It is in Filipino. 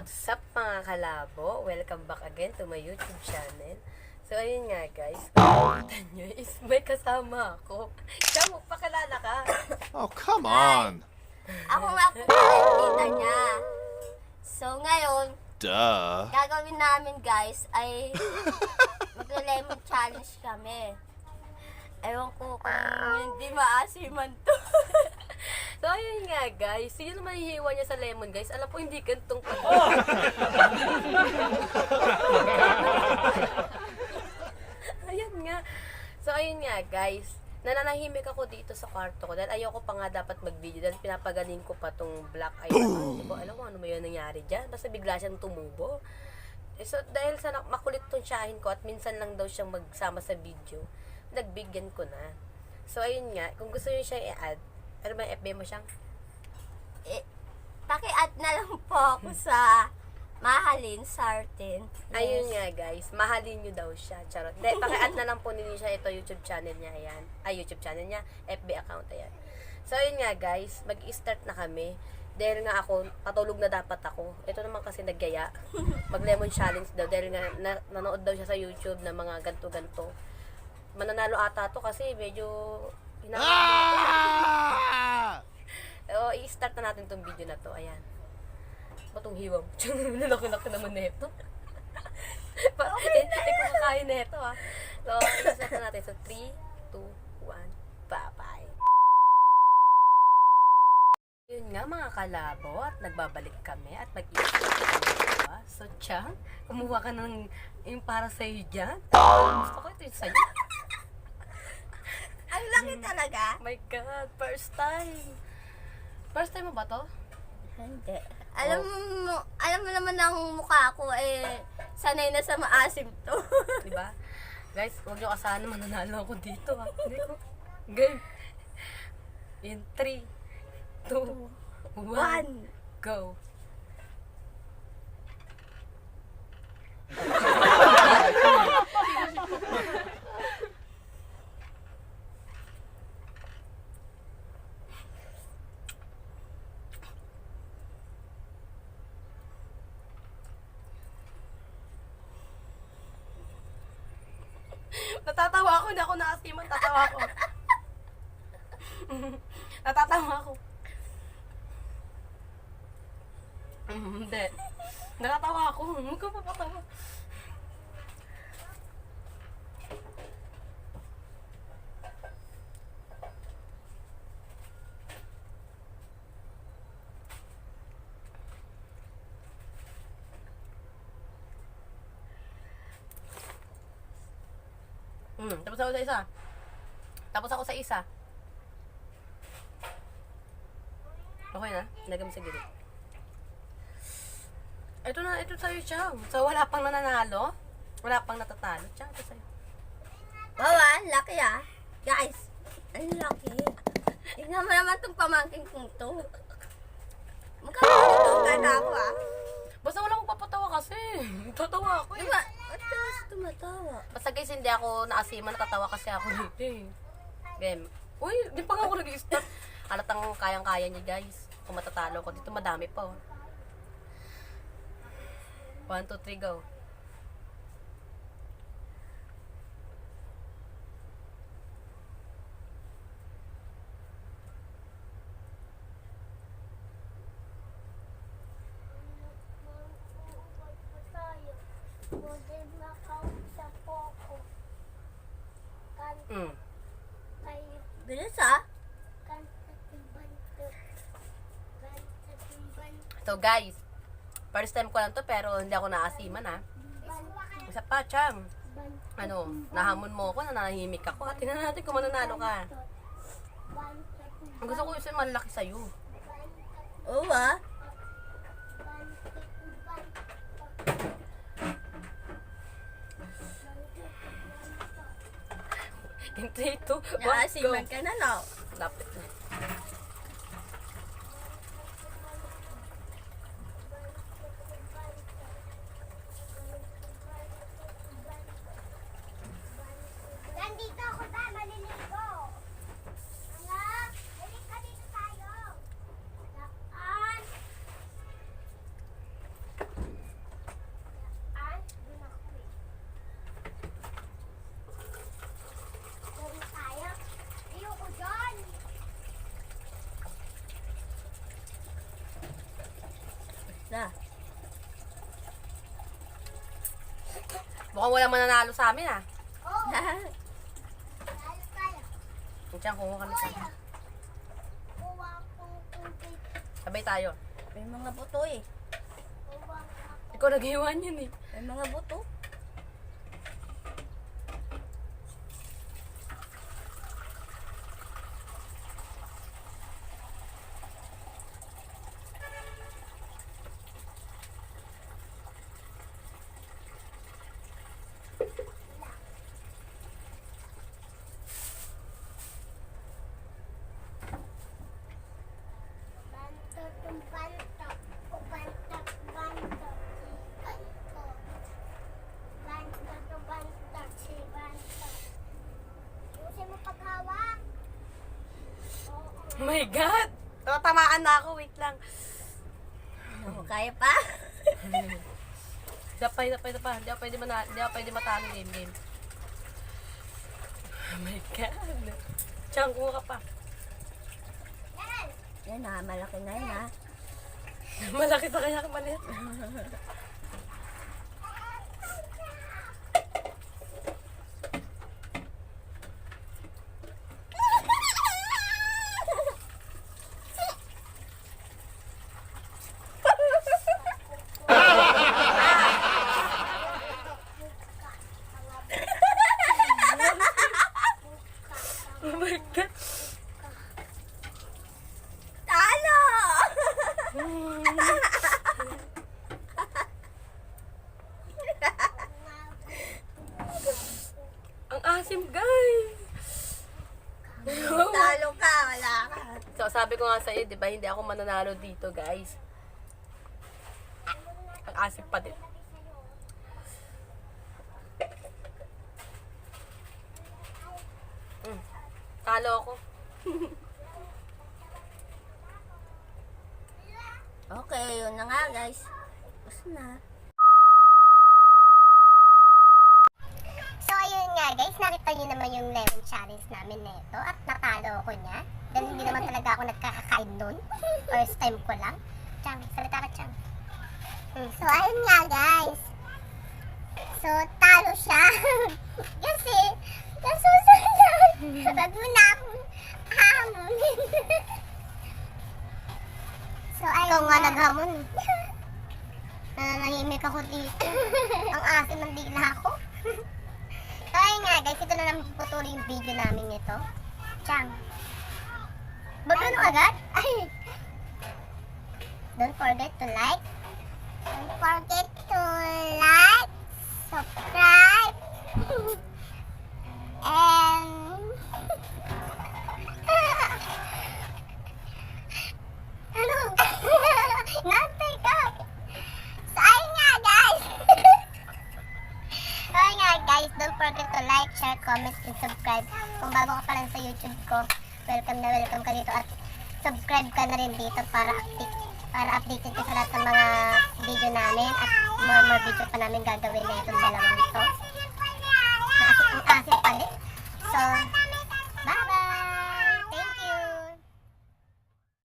What's up mga kalabo? Welcome back again to my YouTube channel. So ayun nga guys, kung nakita nyo is may kasama ako. Siya, magpakilala ka. Oh, come on. Ako nga po yung tita niya. So ngayon, Duh. gagawin namin guys ay mag-lemon challenge kami. Ewan ko kung hindi maasiman to. So ayun nga guys, sino mahihiwa niya sa lemon guys? Alam po hindi gantong pa. Ayan nga. So ayun nga guys, nananahimik ako dito sa kwarto ko dahil ayoko pa nga dapat mag-video dahil pinapagaling ko pa tong black eye. Hindi ko alam kung ano may nangyari dyan. Basta bigla siyang tumubo. So dahil sa makulit tong tiyahin ko at minsan lang daw siyang magsama sa video, nagbigyan ko na. So ayun nga, kung gusto niyo siya i-add, ano ba FB mo siyang? Paki-add na lang po ako sa Mahalin Sartin. Ayun nga guys, mahalin nyo daw siya. Charot. Hindi, paki-add na lang po ninyo siya. Ito YouTube channel niya, ayan. Ay, YouTube channel niya, FB account, ayan. So ayun nga guys, mag-start na kami. Dahil nga ako, patulog na dapat ako. Ito naman kasi nagyaya. Mag-lemon challenge daw. Dahil nga nanood daw siya sa YouTube ng mga ganto-ganto. Mananalo ata to kasi medyo Ah! O, i-start na natin tong video na to. Ayan. Batong hiwam. Nalaki-laki naman na ito. Hindi ko kakain na ito, ha. So, i-start na natin. So, 3, 2, 1, bye-bye. Yun nga mga kalabo at nagbabalik kami at mag-iisip kami. So, Chang, kumuha ka ng yung para sa'yo dyan. Gusto ko ito yung sa'yo. Ang laki talaga. My God, first time. First time mo ba to? Hindi. Alam mo naman ang mukha ko sanay na sa maasim to. Diba? Guys, huwag nyo asahan na mananalo ako dito, ha. Hindi ko. Game. In 3, 2, 1, go. Natatawa ako, hindi ako naasiman, tatawa ako. Natatawa ako. Hindi. Natatawa ako, huwag ka papatawa. Tapos ako sa isa. Tapos ako sa isa. Okay na? Lagay mo sa gilid. Ito na, ito sa'yo, Chang. So, wala pang nananalo? Wala pang natatalo? Chang, ito sa'yo. Wow, ang laki ah. Guys, ang laki. Tingnan mo naman itong pamangking kong to. Magkakatutukan na ako ah. Basta wala akong papatawa kasi. Tatawa ako eh. Diba? Ba't ka mas tumatawa? Basta guys, hindi ako naasiman, natatawa kasi ako dito eh. Game. Uy, di pa nga ako nag-i-start. Halatang kayang-kaya niya guys. Kung matatalo ko dito, madami pa oh. 1, 2, 3, go. Bilis ah. So guys, first time ko lang to pero hindi ako naasiman ha. Isa pa, Chang. Ano, nahamon mo ako, nanahimik ako. Tingnan natin kung mananalo ka. Ang gusto ko yung malaki sa'yo. Oo ah. In 3, 2, 1, go. Naasiman ka na no. Lapit na. Nandito ako ba? Maliligo. Anak, balik ka dito tayo. Saan? Mukhang walang mananalo sa amin ah. Diyan, kumuha kami sa sabay tayo. May mga buto eh. Ikaw nag-iwan yun eh. May mga buto. Oh my God! Tamaan na ako, wait lang. Ako, kaya pa? Dapay. Hindi ako pwede matalo game. Oh my God. Tiyang, kumuha ka pa. Yan na, malaki na yan ha. Malaki sa kanya maliit. Oh my God. Talo! Ang asim, guys. Talo ka, wala ka. So, sabi ko nga sa iyo, di ba, hindi ako mananalo dito, guys. Ang asim pa din. Talo ako. Okay, yun na nga guys. Tapos na. So, ayun nga guys, nakita niyo naman yung lemon challenge namin na ito at natalo ko niya. Dahil hindi naman talaga ako nagkakakain nun. First time ko lang. Chang, salita ka Chang. So, ayun nga guys. So, talo siya. Kasi, nasusunod. Wag mo na akong hamunin. So, ayun ikaw nga naghamon. Nanahimik ako dito. Ang asim ng dila ko. So, ayun nga guys, ito na lang putuloy yung video namin ito. Chang. Bagano agad? Ay. Don't forget to like. Don't forget to like, subscribe, and ano? Nantay ka. So, ayun nga guys. So, ayun nga guys, don't forget to like, share, comment, and subscribe. Kung bago ka pa lang sa YouTube ko, welcome ka dito at subscribe ka na rin dito para updated ka sa lahat ng mga video namin at more video pa namin gagawin na itong dalawang ito.